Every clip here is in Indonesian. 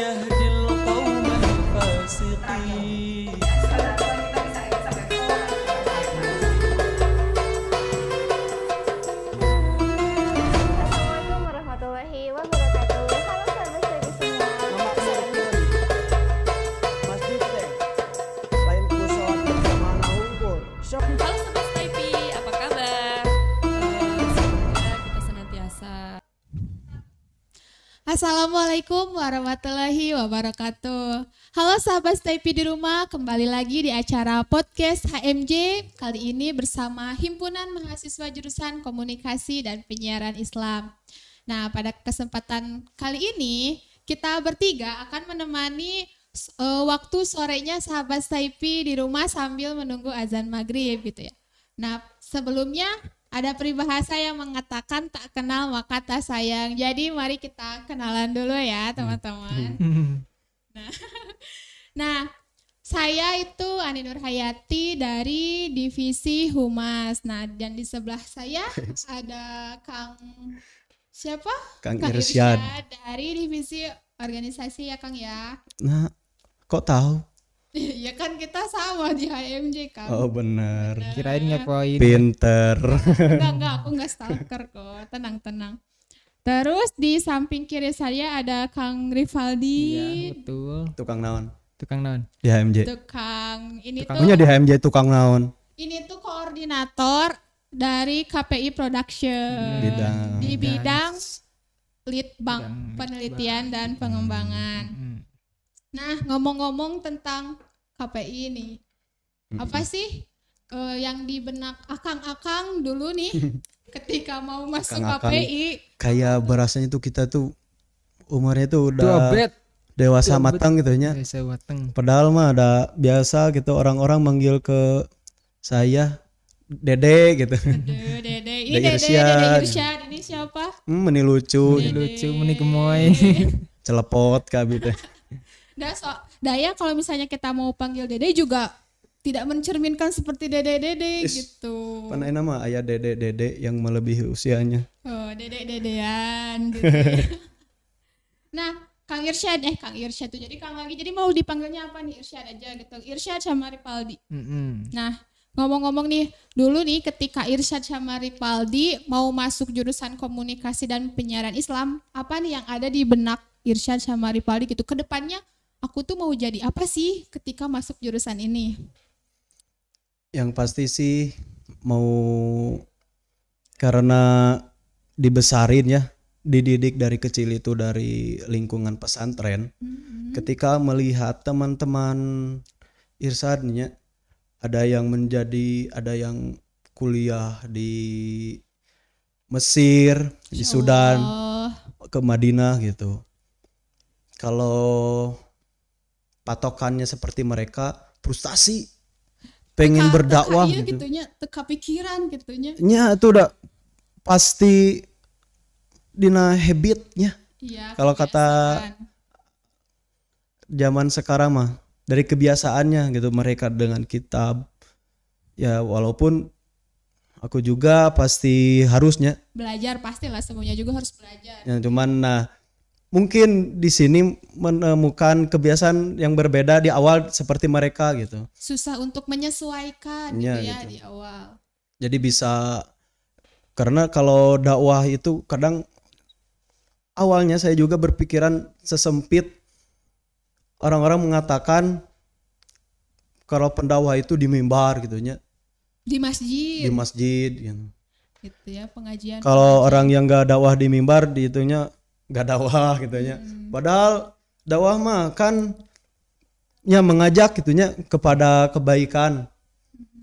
يهدي القوم الفاسقين. Assalamualaikum warahmatullahi wabarakatuh. Halo sahabat Sebi semua. Masjid teh lain ku sholat berjamaah unggul. Sok Halo Sobat Staypi, apa kabar? Semoga kita senantiasa. Assalamualaikum warahmatullahi wabarakatuh. Halo sahabat Staypi di rumah, kembali lagi di acara podcast HMJ. Kali ini bersama Himpunan Mahasiswa Jurusan Komunikasi dan Penyiaran Islam. Nah, pada kesempatan kali ini kita bertiga akan menemani waktu sorenya sahabat Staypi di rumah sambil menunggu azan maghrib gitu ya. Nah, sebelumnya ada peribahasa yang mengatakan tak kenal maka tak sayang. Jadi mari kita kenalan dulu ya teman-teman. Nah, saya itu Ani Nur Hayati dari Divisi Humas. Nah, dan di sebelah saya ada Kang siapa? Kang Irsyad. Dari Divisi Organisasi ya Kang ya. Nah, kok tahu? Ya kan kita sama di HMJ Kang. Oh bener. Kirain ngepoin. Pinter. Enggak, aku enggak stalker kok. Tenang. Terus di samping kiri saya ada Kang Rivaldi. Iya, betul. Tukang naon? Tukang naon? Di HMJ. Tukang ini Tukang tuh Punya di HMJ tukang naon? ini tuh koordinator dari KPI Production Bidang. di bidang Litbang Bidang penelitian dan pengembangan. Nah, ngomong-ngomong tentang KPI ini, apa sih yang di benak akang-akang dulu nih ketika mau masuk Akang-akang. KPI? Kayak berasanya tuh kita tuh umurnya tuh Dua udah bet. dewasa Dua bet. matang gitu nya. Desa Wateng. Padahal mah ada biasa gitu orang-orang manggil ke saya Dede gitu. Aduh, Dede. Ini Dede Dede Irsyad. Irsyad. Ini siapa? Meni lucu, Dede. Lucu meni gemoy. celepot kabeh teh. Daya kalau misalnya kita mau panggil Dede juga tidak mencerminkan seperti Dede Is, gitu. Pan ayeuna mah aya Dede yang melebihi usianya. Oh, Dedean gitu. Nah, Kang Irsyad tuh. Jadi Kang lagi jadi mau dipanggilnya apa nih? Irsyad aja gitu. Irsyad sama Rivaldi. Nah, ngomong-ngomong nih, dulu nih ketika Irsyad sama Rivaldi mau masuk jurusan komunikasi dan penyiaran Islam, apa nih yang ada di benak Irsyad sama Rivaldi gitu? Kedepannya aku tuh mau jadi apa sih ketika masuk jurusan ini? Yang pasti sih mau karena dibesarin ya, dididik dari kecil itu dari lingkungan pesantren. Ketika melihat teman-teman Irsadnya ada yang kuliah di Mesir, di Sudan, Allah. ke Madinah gitu. Kalau patokannya seperti mereka, frustasi, pengen berdakwah iya gitu. gitunya, teka pikiran gitunya. Nya itu udah pasti dina habitnya. Iya. Kalau kata kebiasaan. zaman sekarang mah dari kebiasaannya gitu mereka dengan kitab. Ya walaupun aku juga pasti harusnya. Belajar pastilah, semuanya juga harus belajar. Ya, cuman mungkin di sini menemukan kebiasaan yang berbeda di awal seperti mereka gitu. Susah untuk menyesuaikan gitu Iya, ya gitu. di awal. Jadi bisa karena kalau dakwah itu kadang awalnya saya juga berpikiran sesempit orang-orang mengatakan kalau pendakwah itu di mimbar gitu nya, Di masjid. di masjid gitu. Gitu ya, pengajian. Kalau orang yang gak dakwah di mimbar di itunya gak dakwah gitu nya. Padahal dakwah mah kan ya mengajak gitunya kepada kebaikan.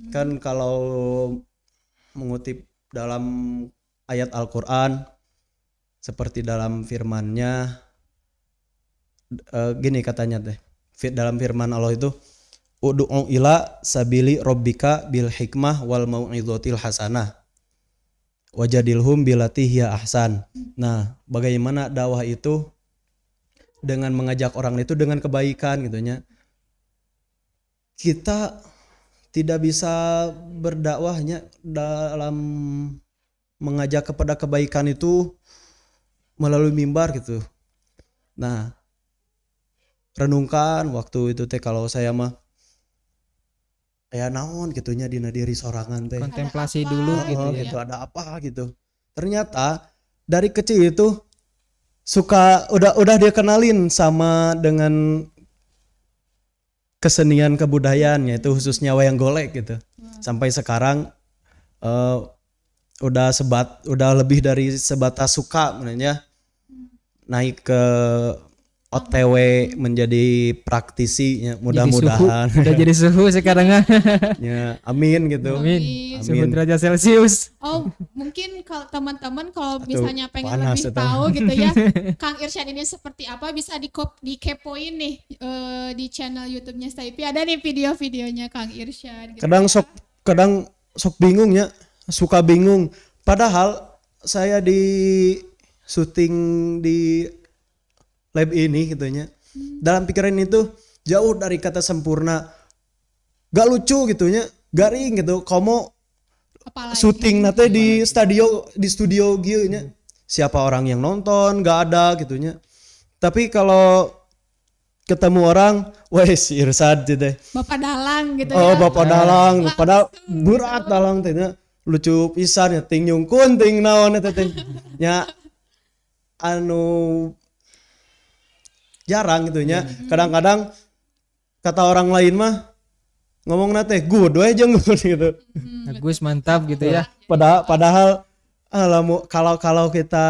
Kan kalau mengutip dalam ayat Al-Qur'an seperti dalam firman-Nya gini katanya teh. Dalam firman Allah itu ud'u ila sabili rabbika bil hikmah wal mau'izatil hasanah wajadilhum billati hiya ahsan. Nah, bagaimana dakwah itu dengan mengajak orang itu dengan kebaikan gitunya. Kita tidak bisa berdakwahnya dalam mengajak kepada kebaikan itu melalui mimbar gitu. Nah, renungkan waktu itu teh kalau saya mah naon gitunya dina diri sorangan teh. Kontemplasi Ada dulu apa? gitu Oh, ya. gitu ada apa gitu. Ternyata dari kecil itu suka udah dia kenalin sama dengan kesenian kebudayaan yaitu khususnya wayang golek gitu. Sampai sekarang udah lebih dari sebatas suka sebenarnya naik ke OTW menjadi praktisi ya, mudah-mudahan. Udah jadi suhu sekarang kan. Ya, amin gitu. Amin. Amin. Suhu derajat Celcius. Oh, mungkin kalau teman-teman kalau Aduh, misalnya pengen panas lebih itu. tahu gitu ya, Kang Irsyad ini seperti apa bisa dikepoin nih di channel YouTube-nya Staipi. Ada nih video-videonya Kang Irsyad. Gitu Kadang sok bingung ya, suka bingung. Padahal saya di syuting di lab ini gitunya. Dalam pikiran itu jauh dari kata sempurna. Gak lucu gitunya, garing gitu. Komo Apalagi. syuting nate di studio gitu nya. Siapa orang yang nonton, gak ada gitunya. Tapi kalau ketemu orang, weh si Irsyad gitu. Bapak Dalang gitu Oh, ya. Bapak Dalang, Langsung. padahal berat Dalang teh nya. Lucu pisan ya ting nyungkun ting naon eta teh. Nya anu jarang gitu nya. Kadang-kadang kata orang lain mah ngomong nate good we jeung gitu. Bagus, mantap gitu ya. Padahal kalau kita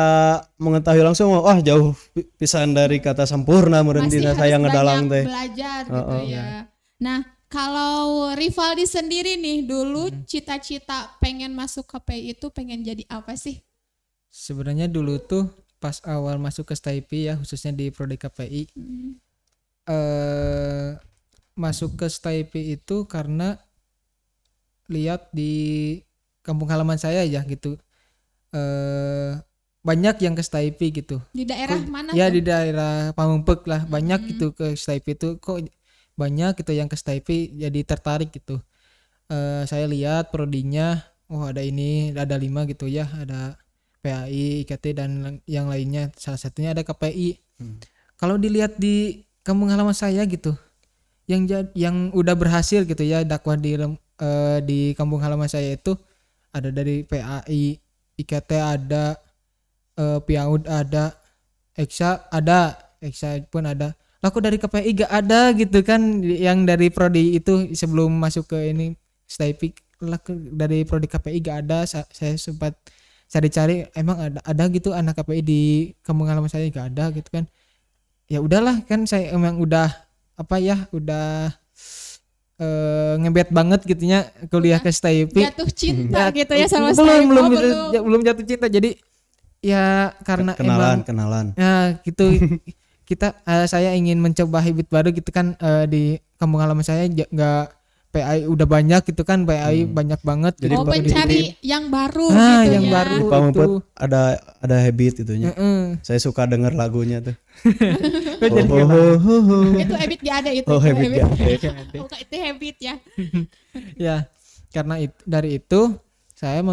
mengetahui langsung wah jauh pisan dari kata sempurna meureun Masih dina harus saya ngedalang banyak teh. belajar gitu ya. Nah, kalau Rivaldi sendiri nih dulu cita-cita pengen masuk KPI itu pengen jadi apa sih? Sebenarnya dulu tuh pas awal masuk ke Staipi ya, khususnya di prodi KPI. Masuk ke Staipi itu karena lihat di kampung halaman saya ya gitu. Banyak yang ke Staipi gitu. Di daerah mana Ya tuh? di daerah Pamengpeuk lah, banyak gitu ke Staipi itu, kok banyak gitu yang ke Staipi, jadi tertarik gitu. Saya lihat prodinya, oh ada ini, ada 5 gitu ya, ada PAI, IKT dan yang lainnya, salah satunya ada KPI. Kalau dilihat di kampung halaman saya gitu, yang udah berhasil gitu ya dakwah di kampung halaman saya itu ada dari PAI, IKT ada, PIAUD ada, Eksa pun ada. Lah kok dari KPI gak ada gitu kan, yang dari prodi itu sebelum masuk ke ini Staipi lah dari prodi KPI gak ada. Saya sempat cari-cari emang ada gitu anak KPI di kampung halaman saya, gak ada gitu kan. Ya udahlah kan, saya emang udah ngebet banget gitunya kuliah ke Staipi. Jatuh cinta gitu ya sama belum Staipi. belum Oh, gitu, belum jatuh cinta. Jadi ya karena emang Kenalan. ya gitu saya ingin mencoba habit baru gitu kan. Di kampung halaman saya nggak PAI udah banyak gitu kan, PAI banyak banget. Jadi Oh, mencari yang baru Nah, gitu yang ya. baru. Di Pamengpeuk Itu. ada habit itunya. Heeh. Saya suka denger lagunya tuh. Jadi Itu habit gak ada itu. Oh, habit gak Oh, itu habit ya. ya karena dari itu saya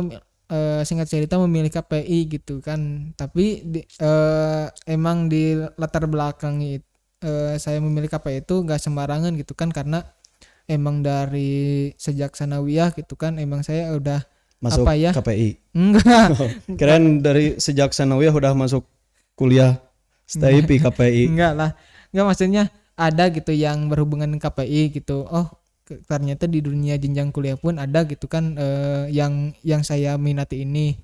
singkat cerita memilih KPI gitu kan. Tapi emang di latar belakang saya memilih KPI itu gak sembarangan gitu kan, karena emang dari sejak sanawiyah gitu kan emang saya udah Masuk apa ya? KPI. Enggak. Keren dari sejak sanawiyah udah masuk kuliah Staipi KPI. Enggak lah. Enggak, maksudnya ada gitu yang berhubungan dengan KPI gitu. Oh, ternyata di dunia jenjang kuliah pun ada gitu kan, yang saya minati ini.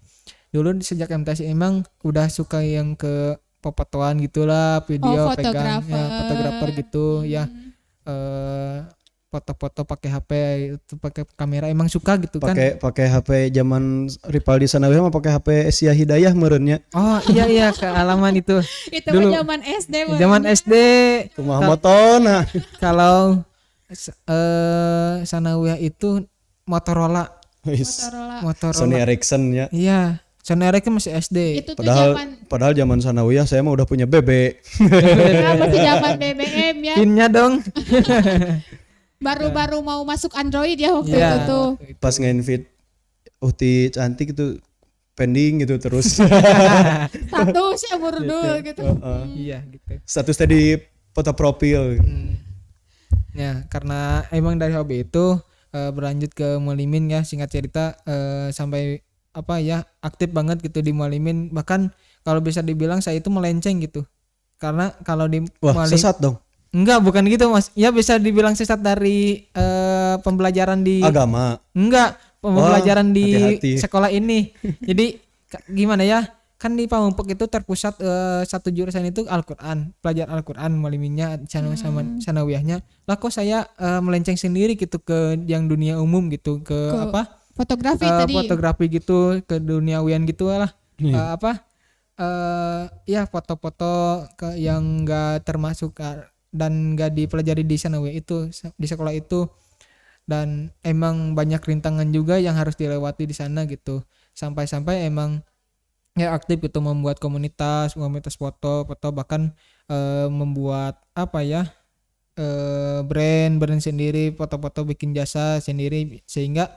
Dulu sejak MTS emang udah suka yang ke fotoan gitulah, video pegang ya, fotografer gitu ya. Foto-foto pakai HP itu, pakai kamera emang suka gitu kan. Pakai HP zaman Rivaldi Sanawiyah mah pakai HP Asia Hidayah meureunnya. Oh iya kealaman itu. Itu Dulu. zaman SD. Zaman SD. Kumaha motona. Kalau sanawiyah itu Motorola. Motorola. Sony Ericsson ya. Iya, Sony Ericsson masih SD. Itu tuh Padahal zaman sanawiyah saya mah udah punya BB. masih zaman BBM ya. Pinnya dong. Baru-baru mau masuk Android ya waktu Iya. itu tuh. Pas nge-invite Uhti cantik itu pending gitu terus. Status ya burdul gitu. Iya gitu. Status tadi foto profil. Ya, karena emang dari hobi itu berlanjut ke Mualimin ya, singkat cerita sampai apa ya, aktif banget gitu di Mualimin. Bahkan kalau bisa dibilang saya itu melenceng gitu. Karena kalau di Wah, sesat dong. Enggak, bukan gitu Mas. Ya bisa dibilang sesat dari pembelajaran di Agama. Enggak, pembelajaran di hati-hati. sekolah ini. Jadi gimana ya? Kan di Pamupuk itu terpusat satu jurusan itu Al-Qur'an, pelajar Al-Qur'an Mualiminnya sama sanawiyahnya. Lah kok saya melenceng sendiri gitu ke yang dunia umum gitu, ke apa? Fotografi tadi. Fotografi gitu, ke duniawian gitu lah. Ya foto-foto yang enggak termasuk dan enggak dipelajari di sanawiyah itu, di sekolah itu. Dan emang banyak rintangan juga yang harus dilewati di sana gitu. Sampai-sampai emang ya aktif gitu, membuat komunitas foto bahkan membuat apa ya, brand sendiri, foto-foto, bikin jasa sendiri, sehingga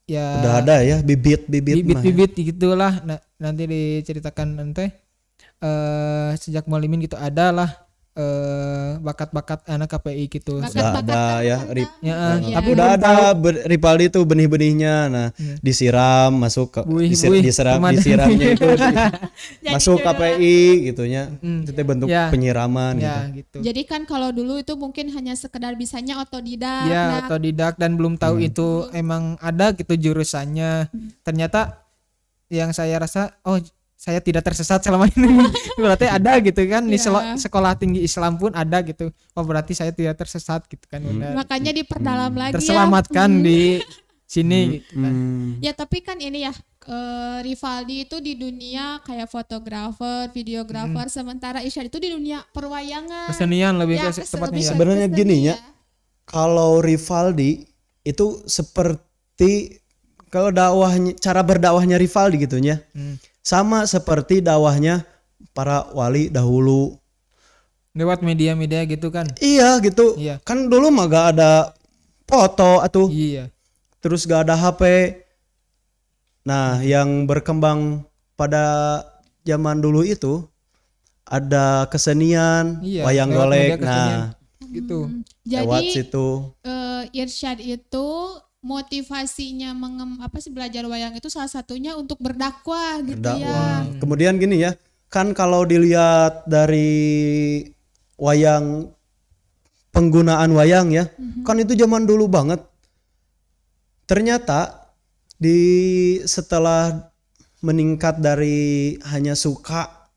ya Udah ada ya bibit-bibit mah. bibit gitulah. Nanti diceritakan nanti sejak Mualimin gitu adalah bakat-bakat anak KPI gitu. Udah ada ya, Ya, tapi udah ada Ripaldi tuh benih-benihnya. Nah, disiram masuk ke disiramnya itu masuk KPI gitunya. Itu teh bentuk penyiraman ya, gitu. gitu. Jadi kan kalau dulu itu mungkin hanya sekedar bisanya otodidak. Ya, otodidak dan belum tahu itu emang ada gitu jurusannya. Ternyata yang saya rasa, oh saya tidak tersesat selama ini. Berarti ada gitu kan di sekolah tinggi Islam pun ada gitu. Oh berarti saya tidak tersesat gitu kan. Makanya diperdalam lagi terselamatkan di sini gitu kan. Ya tapi kan ini ya, Rivaldi itu di dunia kayak fotografer, videografer, sementara Irsyad itu di dunia perwayangan. Kesenian lebih Ya, ke tepatnya ya. Sebenarnya gini ya. Kalau Rivaldi itu seperti kalau dakwahnya, cara berdakwahnya Rivaldi gitunya. Sama seperti dakwahnya para wali dahulu. Lewat media-media gitu kan. Iya gitu. Iya. Kan dulu mah gak ada foto atuh. Iya. Terus gak ada HP. Nah, yang berkembang pada zaman dulu itu ada kesenian, wayang lewat golek. media kesenian. Nah, Gitu. lewat Jadi situ. Irsyad itu motivasinya belajar wayang itu salah satunya untuk berdakwah gitu ya. Kemudian gini ya, kan kalau dilihat dari wayang, penggunaan wayang ya, kan itu zaman dulu banget. Ternyata setelah meningkat dari hanya suka,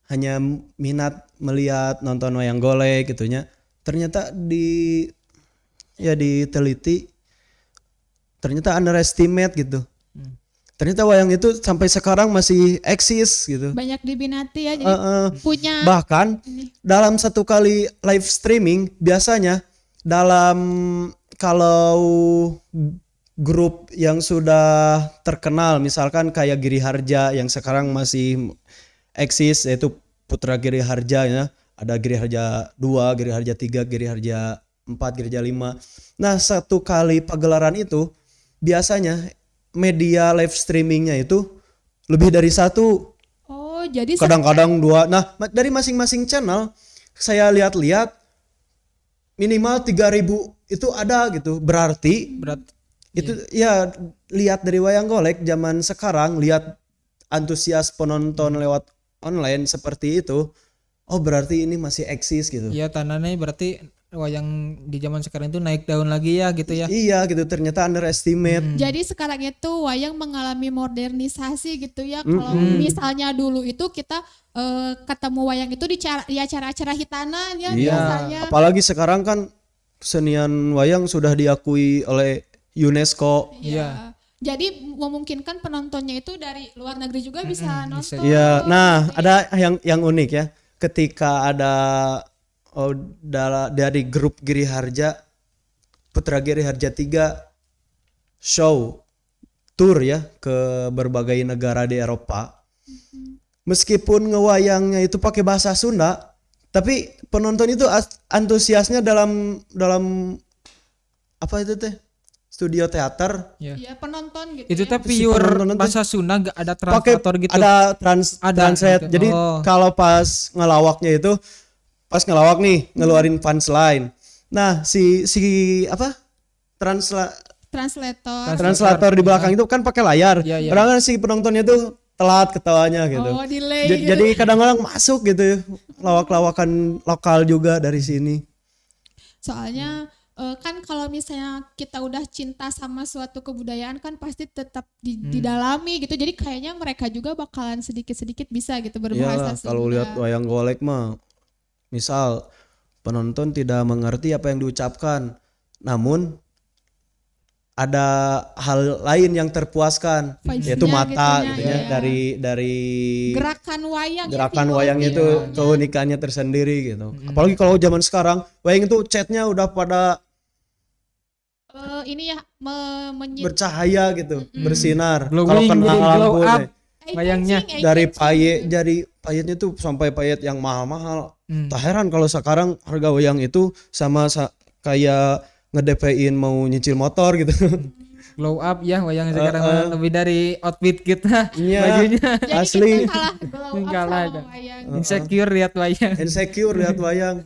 hanya minat melihat nonton wayang golek gitunya, ternyata diteliti, ternyata underestimate gitu. Ternyata wayang itu sampai sekarang masih eksis gitu. Banyak diminati ya, jadi punya. Bahkan dalam satu kali live streaming biasanya kalau grup yang sudah terkenal, misalkan kayak Giri Harja yang sekarang masih eksis, yaitu Putra Giri Harja ya. Ada Giri Harja 2, Giri Harja 3, Giri Harja 4, Giri Harja 5. Nah, satu kali pagelaran itu biasanya media live streamingnya itu lebih dari satu. Oh, jadi Kadang-kadang 2. Nah, dari masing-masing channel saya lihat-lihat minimal 3.000 itu ada gitu. Berarti itu ya, lihat dari wayang golek zaman sekarang, lihat antusias penonton lewat online seperti itu. Oh, berarti ini masih eksis gitu. Iya, tandanya berarti wayang di zaman sekarang itu naik daun lagi ya gitu ya. Iya gitu, ternyata underestimate. Jadi sekarang itu wayang mengalami modernisasi gitu ya. Kalau misalnya dulu itu kita ketemu wayang itu di acara-acara hitanan ya biasanya. Apalagi sekarang kan kesenian wayang sudah diakui oleh UNESCO. Iya. Jadi memungkinkan penontonnya itu dari luar negeri juga bisa nonton. Iya. Nah, ada yang unik ya. Ketika ada dari grup Giri Harja, Putra Giri Harja 3 show tour ya ke berbagai negara di Eropa. Meskipun ngewayangnya itu pakai bahasa Sunda, tapi penonton itu antusiasnya dalam apa itu teh? Studio teater. Iya, penonton gitu. Itu ya. tapi pure bahasa Sunda, gak ada translator gitu. Ada translate. gitu. Jadi kalau pas ngelawaknya itu pas ngelawak nih ngeluarin punchline. Nah, si apa? Translator di belakang itu kan pakai layar. Iya, iya. Kadang-kadang si penontonnya tuh telat ketawanya gitu. Oh, delay gitu. Jadi kadang-kadang masuk gitu lawak-lawakan lokal juga dari sini. Soalnya kan kalau misalnya kita udah cinta sama suatu kebudayaan kan pasti tetap didalami gitu. Jadi kayaknya mereka juga bakalan sedikit-sedikit bisa gitu berbahasa Iyalah, kalau Sunda. lihat wayang golek mah misal penonton tidak mengerti apa yang diucapkan, namun ada hal lain yang terpuaskan, Vibes-nya yaitu mata gitunya, gitu ya, iya. dari Gerakan wayang gerakan wayangnya itu keunikannya tersendiri gitu. Apalagi kalau zaman sekarang wayang itu catnya udah pada ini ya bercahaya gitu, bersinar. Kalau Glowing, kena jadi glow lampu up. nih, Wayangnya dari payetnya tuh sampai payet yang mahal-mahal. Tak heran kalau sekarang harga wayang itu sama kayak nge-DP-in mau nyicil motor gitu. glow up ya wayang sekarang mah lebih dari outfit kita Iya. bajunya. Jadi Asli. kita kalah glow up Kalah sama dah. wayang. Insecure lihat wayang. Insecure lihat wayang.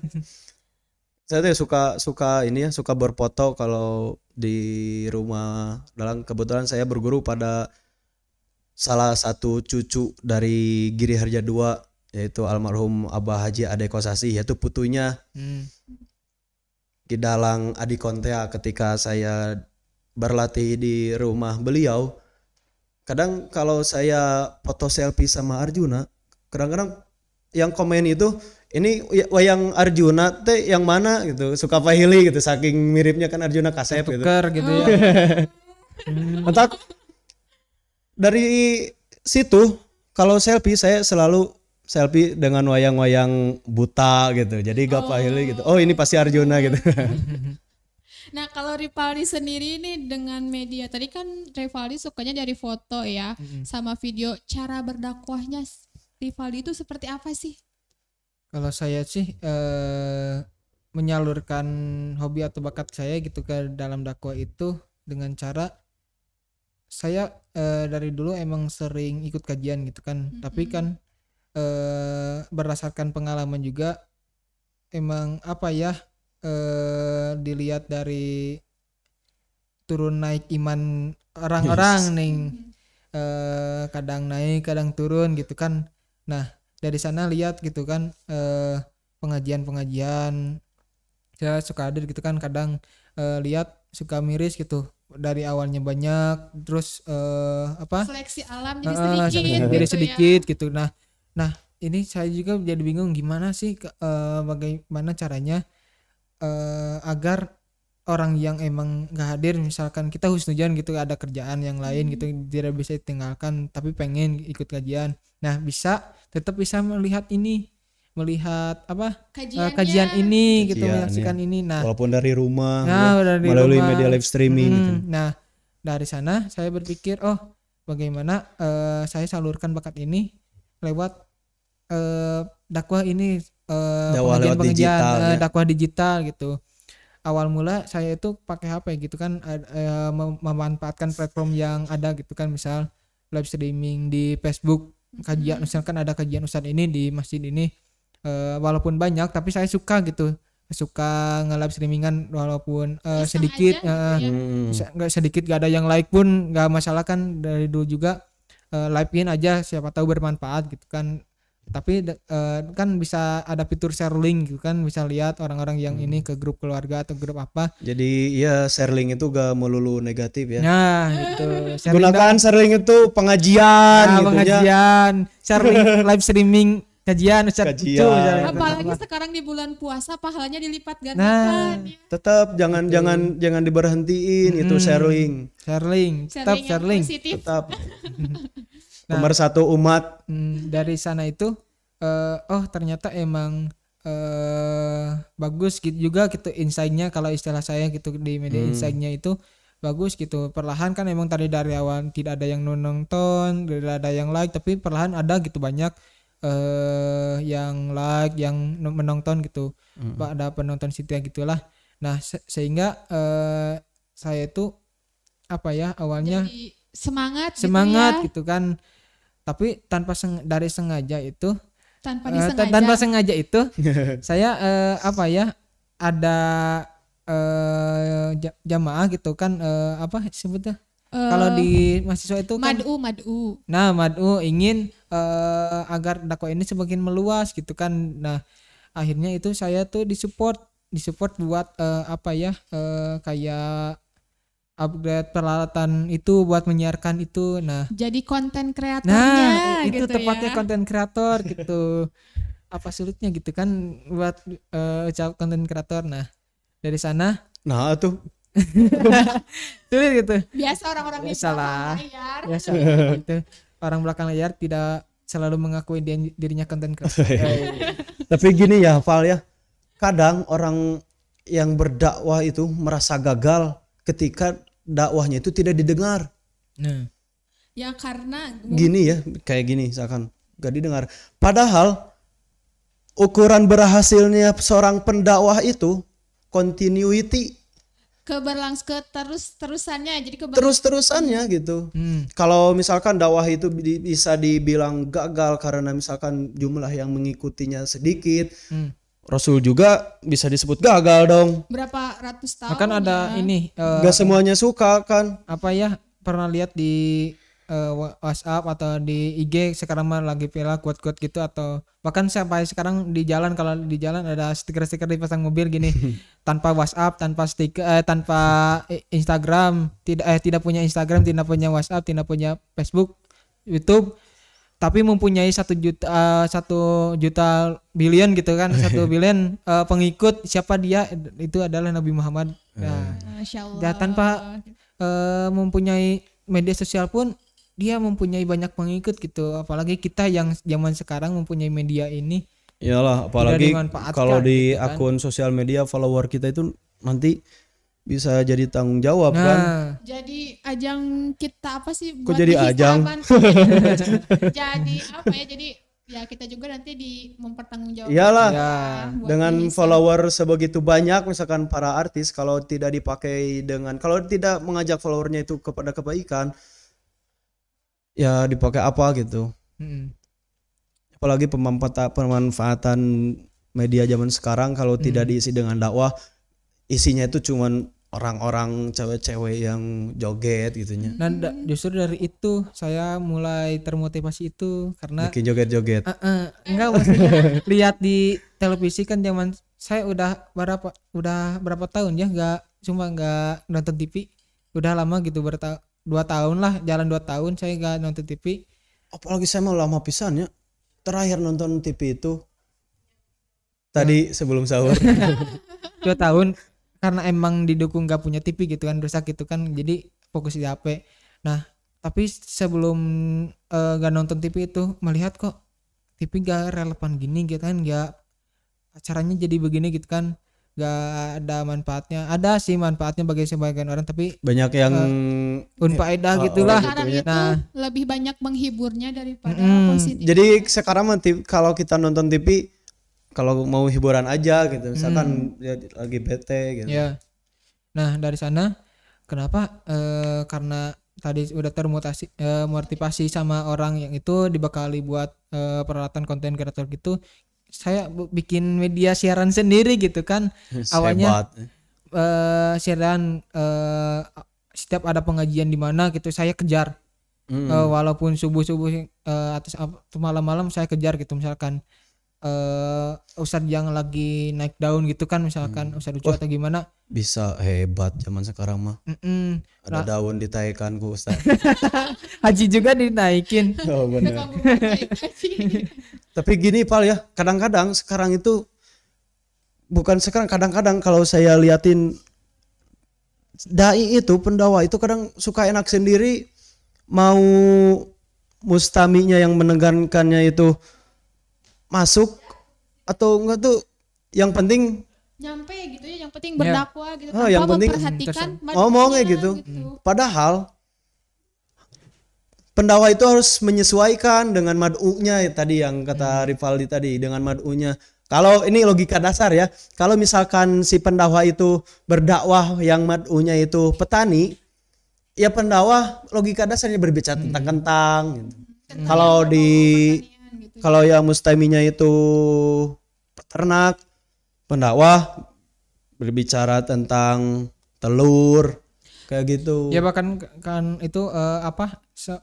Saya tuh suka ini ya, suka berfoto kalau di rumah. Dalam kebetulan saya berguru pada salah satu cucu dari Giri Harja II, yaitu almarhum Abah Haji Ade Kosasi, yaitu putunya Ki Dalang Adi Kontea. Ketika saya berlatih di rumah beliau, kadang kalau saya foto selfie sama Arjuna, kadang-kadang yang komen itu, ini wayang Arjuna teh yang mana gitu, suka pahili gitu, saking miripnya kan Arjuna Kasep gitu. Tuker gitu ya. Entah dari situ kalau selfie saya selalu selfie dengan wayang-wayang buta gitu, jadi gak pahili gitu. Oh ini pasti Arjuna gitu. Nah kalau Rivaldi sendiri nih dengan media, tadi kan Rivaldi sukanya dari foto ya, sama video. Cara berdakwahnya Rivaldi itu seperti apa sih? Kalau saya sih menyalurkan hobi atau bakat saya gitu ke dalam dakwah itu dengan cara saya dari dulu emang sering ikut kajian gitu kan, tapi kan berdasarkan pengalaman juga emang apa ya, dilihat dari turun naik iman orang-orang nih, kadang naik kadang turun gitu kan. Nah dari sana lihat gitu kan, pengajian saya suka hadir gitu kan, kadang lihat suka miris gitu, dari awalnya banyak terus Seleksi alam jadi sedikit jadi gitu sedikit gitu. Nah ini saya juga jadi bingung gimana sih bagaimana caranya agar orang yang emang gak hadir, misalkan kita husnudzon gitu, ada kerjaan yang lain gitu tidak bisa ditinggalkan tapi pengen ikut kajian, nah tetap bisa melihat kajian ini gitu, Kajian, menyaksikan ya. ini. Nah Walaupun dari rumah, dari melalui rumah. media live streaming gitu. Nah dari sana saya berpikir, bagaimana saya salurkan bakat ini lewat dakwah ini, Dakwah lewat digital, ya. dakwah digital gitu. Awal mula saya itu pakai HP gitu kan, memanfaatkan platform yang ada gitu kan, misal live streaming di Facebook kajian, misalkan ada kajian ustadz ini di masjid ini, walaupun banyak tapi saya suka gitu, suka nge-live streamingan walaupun sedikit, nggak sedikit, gak ada yang like pun nggak masalah kan, dari dulu juga live-in aja, siapa tahu bermanfaat gitu kan. Tapi kan bisa ada fitur share link gitu kan, bisa lihat orang-orang yang ini ke grup keluarga atau grup apa. Jadi ya share link itu gak melulu negatif ya. Nah gitu, Gunakan share link itu pengajian gitu ya. pengajian, share link live streaming kajian Ustadz Kajian. Ucu misalnya. Apalagi sekarang di bulan puasa pahalanya dilipat Nah, gandakan. Tetap jangan diberhentiin itu share link. share link, tetap Sharing share yang link. positif. Tetap pemersatu umat. Dari sana itu ternyata emang bagus gitu juga gitu insight-nya, kalau istilah saya gitu di media insight-nya itu bagus gitu. Perlahan kan emang tadi dari awal tidak ada yang nonton, tidak ada yang like, tapi perlahan ada gitu banyak yang like, yang menonton gitu. Ada penonton setia gitulah. Nah sehingga saya itu apa ya, awalnya Jadi semangat semangat gitu ya. gitu kan, tapi tanpa dari sengaja itu Tanpa disengaja. tanpa sengaja itu saya apa ya, ada jamaah gitu kan, apa sebutnya kalau di mahasiswa itu kan, Mad'u. nah mad'u ingin agar dakwah ini semakin meluas gitu kan. Nah akhirnya itu saya tuh disupport buat apa ya, kayak upgrade peralatan itu buat menyiarkan itu. Nah Jadi konten kreatornya itu gitu tepatnya ya. konten kreator gitu. Apa sulitnya gitu kan buat konten kreator. Nah dari sana Nah tuh sulit gitu. Biasa orang-orang di Salah. belakang layar. Ya gitu. Orang belakang layar tidak selalu mengakui dirinya konten kreator. tapi gini ya Val ya, kadang orang yang berdakwah itu merasa gagal ketika dakwahnya itu tidak didengar. Nah, Ya karena Gini ya, kayak gini misalkan gak didengar. Padahal ukuran berhasilnya seorang pendakwah itu continuity, terus-terusannya. Jadi terus-terusannya gitu. Kalau misalkan dakwah itu bisa dibilang gagal karena misalkan jumlah yang mengikutinya sedikit, Rasul juga bisa disebut gagal dong. berapa ratus tahun bahkan ada ya. ini Gak semuanya suka kan. apa ya, pernah lihat di WhatsApp atau di IG sekarang mah lagi viral quote-quote gitu, atau bahkan sampai sekarang di jalan, kalau di jalan ada stiker-stiker dipasang mobil gini tanpa WhatsApp, tanpa stiker, tanpa Instagram, tidak punya Instagram, tidak punya WhatsApp, tidak punya Facebook, YouTube, tapi mempunyai 1 juta billion gitu kan, 1 billion pengikut. Siapa dia? Itu adalah Nabi Muhammad. Nah, Masya Allah. dan tanpa mempunyai media sosial pun dia mempunyai banyak pengikut gitu. Apalagi kita yang zaman sekarang mempunyai media ini. Iyalah, apalagi dimanfaatkan kalau di gitu kan. akun sosial media follower kita itu nanti bisa jadi tanggung jawab kan. Nah, Jadi ajang kita apa sih? Kok jadi ajang? dihisaban. Jadi apa ya? Jadi ya kita juga nanti mempertanggungjawabkan. Iyalah, ya. Buat dengan dihisap. follower sebegitu banyak misalkan para artis, kalau tidak dipakai kalau tidak mengajak followernya itu kepada kebaikan, ya dipakai apa gitu. Apalagi pemanfaatan media zaman sekarang kalau tidak diisi dengan dakwah, isinya itu cuman orang-orang cewek-cewek yang joget gitunya. Dan justru dari itu saya mulai termotivasi itu karena Bikin joget-joget. enggak, maksudnya lihat di televisi kan, zaman saya udah berapa tahun ya nggak nonton TV, udah lama gitu, 2 tahun lah, jalan 2 tahun saya nggak nonton TV. Apalagi saya mau lama pisan ya. Terakhir nonton TV itu tadi sebelum sahur. 2 tahun karena emang didukung gak punya TV gitu kan, rusak gitu kan, jadi fokus di HP. Nah tapi sebelum gak nonton TV itu melihat kok TV gak relevan gini gitu kan, gak acaranya jadi begini gitu kan, gak ada manfaatnya. Ada sih manfaatnya bagi sebagian orang, tapi Banyak yang unfaedah gitulah. Sekarang gitu ya. itu Nah. lebih banyak menghiburnya daripada positif. Jadi sekarang kalau kita nonton TV, kalau mau hiburan aja gitu, misalkan dia lagi bete gitu. Ya. Nah dari sana kenapa? Karena tadi udah termotivasi sama orang yang itu dibekali buat peralatan konten kreator gitu. Saya bikin media siaran sendiri gitu kan. Awalnya Hebat. siaran setiap ada pengajian di mana gitu saya kejar. Walaupun subuh atau malam-malam saya kejar gitu, misalkan ustadz yang lagi naik daun gitu kan, misalkan ustadz Ucu atau gimana. Bisa hebat zaman sekarang mah. Ada daun ditaikan ku Ustaz. Haji juga dinaikin. Oh benar. Tapi gini Pal ya, kadang-kadang sekarang itu kadang-kadang kalau saya liatin dai itu, pendakwah itu kadang suka enak sendiri, mau mustaminya yang menegangkannya itu masuk atau enggak tuh, yang penting Nyampe gitu ya, yang penting berdakwah gitu. Oh, yang penting memperhatikan ngomongnya gitu. Padahal pendakwah itu harus menyesuaikan dengan mad'unya tadi yang kata Rivaldi tadi, dengan mad'unya. Kalau ini logika dasar ya, kalau misalkan si pendakwah itu berdakwah yang mad'unya itu petani, ya pendakwah logika dasarnya berbicara tentang kentang gitu. Kalau di gitu. Kalau yang mustaminya itu peternak, pendakwah berbicara tentang telur kayak gitu. Ya bahkan kan itu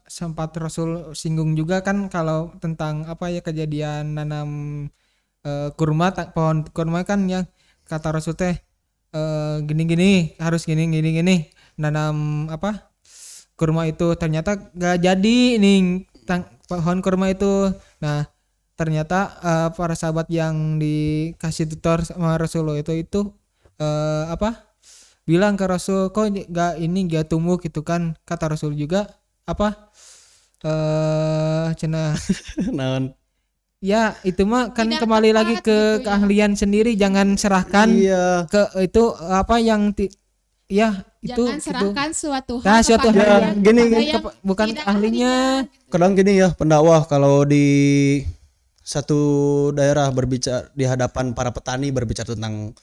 sempat Rasul singgung juga kan kalau tentang kejadian nanam kurma, pohon kurma kan yang kata Rasul teh gini-gini harus gini nanam kurma itu ternyata gak jadi nih pohon kurma itu. Nah ternyata para sahabat yang dikasih tutor sama Rasulullah itu bilang ke Rasul, kok gak tumbuh gitu kan. Kata Rasul juga cenah Naon? ya itu mah kan Tidak kembali tepat lagi ke gitu ya. keahlian sendiri, jangan serahkan Iya. ke itu itu Jangan serahkan suatu hal Nah, suatu kepada hal. yang- Gini, kepada yang bukan tidak ahlinya. Kadang gini ya pendakwah kalau di satu daerah berbicara di hadapan para petani berbicara tentang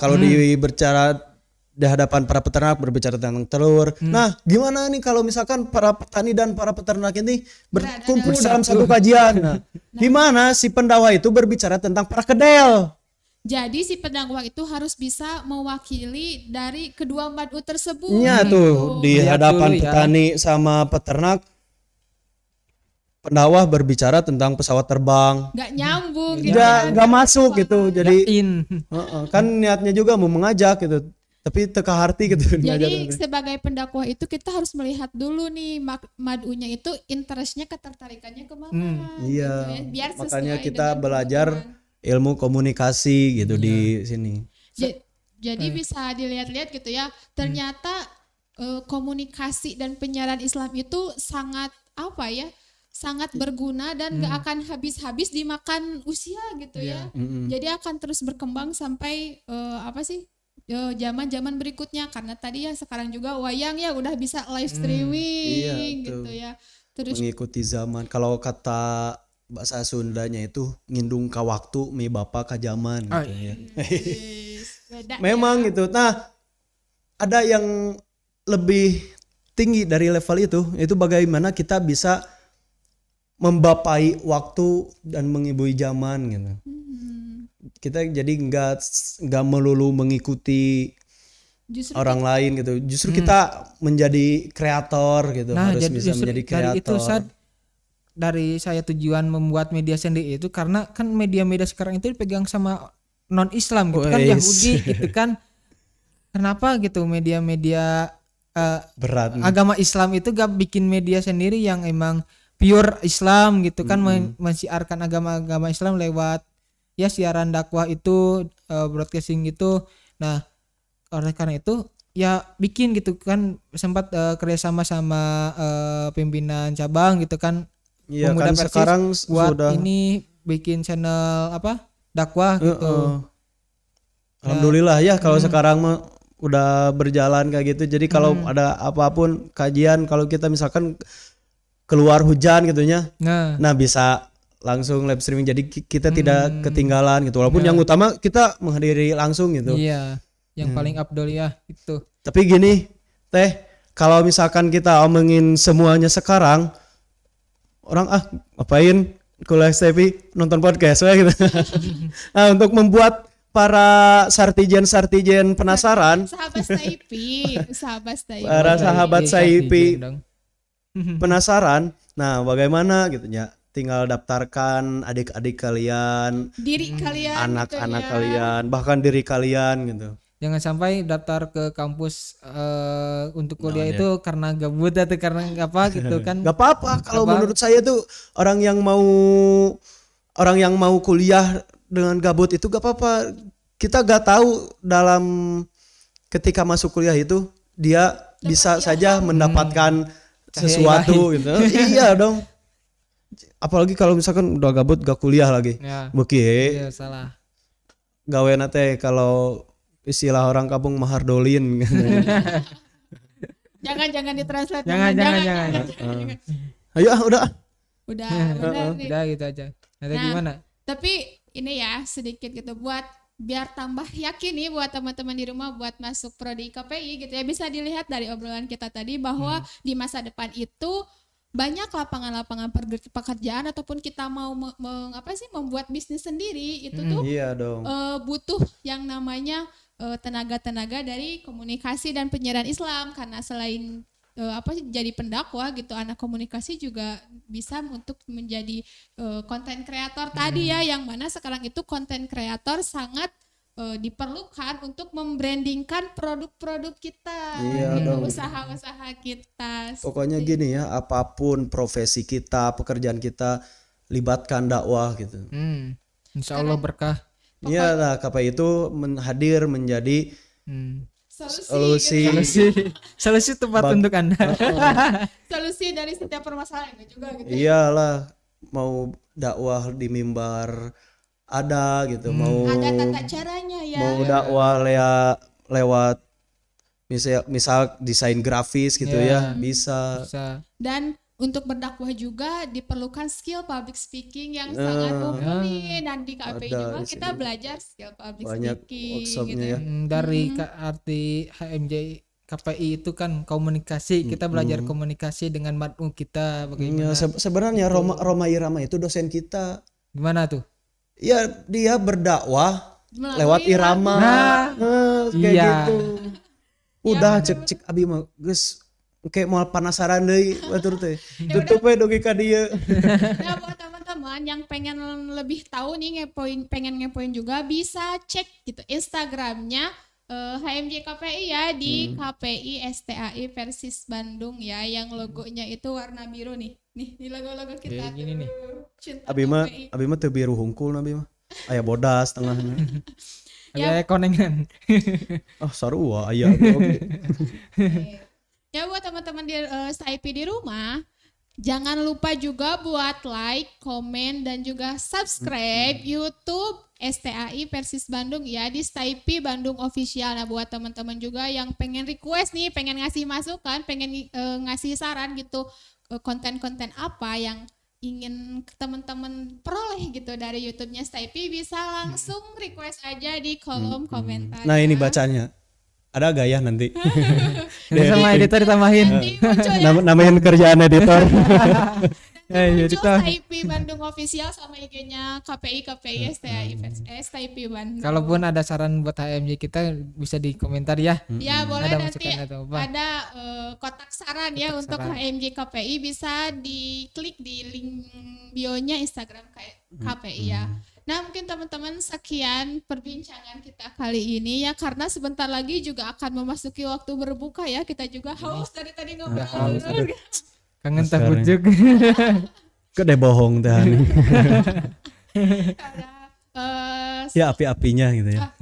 kalau berbicara di hadapan para peternak berbicara tentang telur. Nah, gimana nih kalau misalkan para petani dan para peternak ini berkumpul dalam satu kajian? Nah, gimana si pendakwah itu berbicara tentang para kedel? Jadi si pendakwah itu harus bisa mewakili dari kedua madu tersebut. Nya tuh di Lihat hadapan dulu ya. petani sama peternak, pendakwah berbicara tentang pesawat terbang. Nggak nyambung gitu. kan. Nggak masuk gitu. Jadi in kan niatnya juga mau mengajak gitu, tapi teka harti gitu. Jadi sebagai pendakwah itu kita harus melihat dulu nih madunya itu interestnya, ketertarikannya kemana. Iya, gitu ya. Biar sesuai makanya kita dengan belajar kebutuhan. ilmu komunikasi gitu di sini. Jadi bisa dilihat-lihat gitu ya. Ternyata komunikasi dan penyiaran Islam itu sangat sangat berguna dan gak akan habis-habis dimakan usia gitu ya. Jadi akan terus berkembang sampai zaman-zaman berikutnya, karena tadi ya sekarang juga wayang ya udah bisa live streaming Iya, gitu tuh. ya. Terus Mengikuti zaman. Kalau kata bahasa Sundanya itu ngindung ka waktu mi bapa ka zaman gitu ya. beda Memang ya. gitu. Nah, ada yang lebih tinggi dari level itu bagaimana kita bisa membapai waktu dan mengibui zaman gitu. Kita jadi nggak melulu mengikuti Justru orang lain gitu. Justru kita menjadi kreator gitu. Nah, Harus jadi bisa justru menjadi dari itu kreator. dari saya tujuan membuat media sendiri itu karena kan media-media sekarang itu dipegang sama non Islam gitu kan, Wes. Yahudi gitu kan. Kenapa gitu media-media Berat. agama Islam itu gak bikin media sendiri yang emang pure Islam gitu kan, mensiarkan agama-agama Islam lewat ya siaran dakwah itu, broadcasting gitu. Nah, oleh karena itu ya bikin gitu kan, sempat kerjasama sama pimpinan cabang gitu kan. Iya Pemuda kan Persis sekarang buat sudah ini bikin channel dakwah gitu. Alhamdulillah ya kalau sekarang mah udah berjalan kayak gitu. Jadi kalau ada apapun kajian, kalau kita misalkan keluar hujan gitunya, nah bisa langsung live streaming. Jadi kita tidak ketinggalan gitu. Walaupun yang utama kita menghadiri langsung gitu. Iya, yang paling abdol ya itu. Tapi gini, Teh, kalau misalkan kita omongin semuanya sekarang, orang ngapain kuliah TV nonton podcast ya gitu. Nah, untuk membuat para sartijen penasaran, sahabat Saipi, para sahabat Saipi dong. penasaran, nah bagaimana gitu ya, tinggal daftarkan adik-adik kalian, diri kalian, anak-anak gitu ya. kalian, bahkan diri kalian gitu. Jangan sampai daftar ke kampus untuk kuliah itu karena gabut atau karena apa gitu kan. Gak apa-apa kalau menurut saya tuh orang yang mau kuliah dengan gabut itu gak apa-apa. Kita gak tahu dalam ketika masuk kuliah itu dia bisa saja mendapatkan sesuatu gitu. Iya dong. Apalagi kalau misalkan udah gabut gak kuliah lagi. Ya. Beki Iya, salah. gawe nate kalau istilah orang kampung mahardolin. Jangan ditranslate. Jangan. Ayo udah. Udah benar nih. Udah gitu aja. Nanti Nah, gimana? Tapi ini ya sedikit gitu buat biar tambah yakin nih buat teman-teman di rumah buat masuk prodi KPI gitu ya, bisa dilihat dari obrolan kita tadi bahwa di masa depan itu banyak lapangan-lapangan pekerjaan ataupun kita mau membuat bisnis sendiri itu tuh Iya dong. butuh yang namanya tenaga-tenaga dari komunikasi dan penyiaran Islam, karena selain jadi pendakwah gitu, anak komunikasi juga bisa untuk menjadi konten kreator tadi ya, yang mana sekarang itu konten kreator sangat diperlukan untuk membrandingkan produk-produk kita, Iya gitu, dong. usaha-usaha kita. Pokoknya gini ya, apapun profesi kita, pekerjaan kita, libatkan dakwah gitu. Insya Allah berkah. Iya lah, KPI itu hadir menjadi Solusi, Solusi tepat untuk Anda. solusi dari setiap permasalahan juga gitu. Iyalah, mau dakwah di mimbar ada gitu, mau Ada tata caranya ya. mau dakwah lewat misal desain grafis gitu ya, bisa. Bisa. Dan untuk berdakwah juga diperlukan skill public speaking yang sangat mumpuni, dan di KPI ada juga di kita sini. belajar skill public Banyak speaking workshopnya gitu. ya. Dari arti HMJ KPI itu kan komunikasi, kita belajar komunikasi dengan mad'u kita bagaimana. Iya, sebenarnya Roma Irama itu dosen kita. Gimana tuh? Ya dia berdakwah Melalui lewat irama. Kayak iya. gitu. Udah cek abi mah geus kayak mau penasaran deui batur teh. Tutup we dogi ka dieu. Nah, buat teman-teman yang pengen lebih tahu nih, pengen ngepoin juga, bisa cek gitu Instagramnya HMJ KPI ya, di KPI STAI Persis Bandung ya, yang logonya itu warna biru nih di logo-logo kita Kayak gini nih. Cinta KPI. Abi mah teu biru hungkul nabi mah. Aya bodas tengahnya. Ada konengan. Sarua aya oke. Ya buat teman-teman di STIP di rumah, jangan lupa juga buat like, komen, dan juga subscribe YouTube STAI Persis Bandung ya, di STIP Bandung Official. Nah, buat teman-teman juga yang pengen request nih, pengen ngasih masukan, pengen ngasih saran gitu, konten-konten apa yang ingin teman-teman peroleh gitu dari YouTube-nya STIP, bisa langsung request aja di kolom komentar. Nah, ini ya. bacanya. Ada gaya nanti. Ini sama editor ditambahin. Nanti muncul ya. Namain kerjaan editor. Muncul STIP Bandung Official sama IG-nya KPI STIP Bandung. Kalaupun ada saran buat HMJ kita bisa di komentar ya. Ya boleh, Ada nanti masukan atau apa? ada kotak saran ya untuk saran. HMJ KPI, bisa diklik di link bio-nya Instagram KPI ya. Nah, mungkin teman-teman sekian perbincangan kita kali ini ya, karena sebentar lagi juga akan memasuki waktu berbuka ya. Kita juga haus dari tadi Udah haus, ngobrol. aduh. Kangen tak Sekarang. bujuk. Kede bohong teh. Karena, Ya api-apinya gitu ya.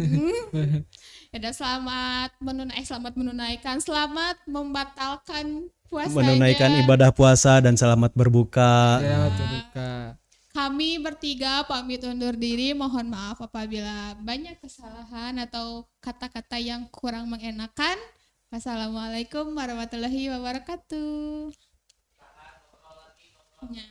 ya udah, selamat menunaikan, selamat membatalkan puasanya. Menunaikan ibadah puasa dan selamat berbuka. Ya, terbuka. Kami bertiga pamit undur diri. Mohon maaf apabila banyak kesalahan atau kata-kata yang kurang mengenakan. Wassalamualaikum warahmatullahi wabarakatuh. Ya.